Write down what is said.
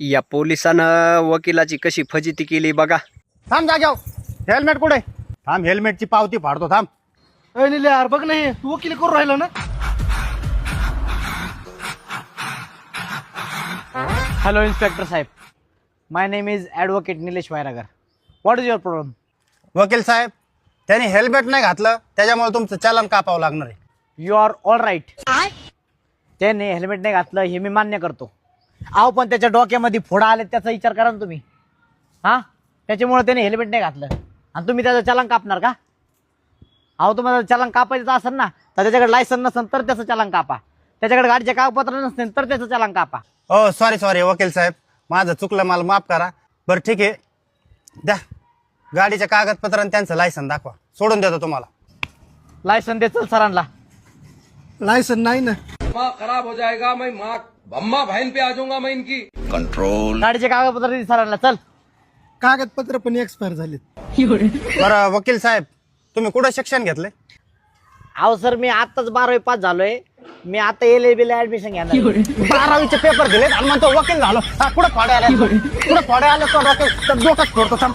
या पोलिसानं वकिलाची कशी फजिती केली बघा. थांब जाग्याव. हेल्मेट कुठे? थांब, हेल्मेटची पावती फाडतो. थांब. निले यार बघ नाही तू वकील करून राहिलो ना. Hello, Inspector Saib. My name is Advocate Nilesh Vairagar. What is your problem? वकील साहेब, त्यांनी हेल्मेट नाही घातलं, त्याच्यामुळे तुमचं चालान कापावं लागणार आहे. You are all right. त्याने हेल्मेट नाही घातलं हे मी मान्य करतो. अहो पण त्याच्या डोक्यामध्ये फोडा आले त्याचा विचार करा ना तुम्ही. हा, त्याच्यामुळे त्याने हेल्मेट नाही घातलं आणि तुम्ही त्याचं चालान कापणार का? अहो तुम्हाला चालान कापायचं असेल ना तर त्याच्याकडे लायसन नसेल तर त्याचं चालान कापा. त्याच्याकडे गाडीचे कागदपत्र नसतील तर त्याचं चालान कापा. हो सॉरी वकील साहेब, माझं चुकलं, मला माफ करा. बरं ठीक आहे, द्या गाडीचे कागदपत्र आणि त्यांचं लायसन दाखवा, सोडून देतो तुम्हाला. लायसन दे चल सरांना. लायसन नाही ना. खराब हो जाएगा, मैं माँ अम्मा बहन पे आ जाऊंगा मैं इनकी. गाडीचे कागदपत्र दे सरांना चल. कागदपत्र पण एक्सपायर झालेत. बरं वकील साहेब, तुम्ही कुठं शिक्षण घेतले? अहो सर मी आताच 12वी पास झालोय. मी आता LLB ला ऍडमिशन घेणार. 12वीचे पेपर दिले आणि म्हणतो वकील झालो. कुठं फोड्या आल्या तो डोक्यात फोडतो. थांब.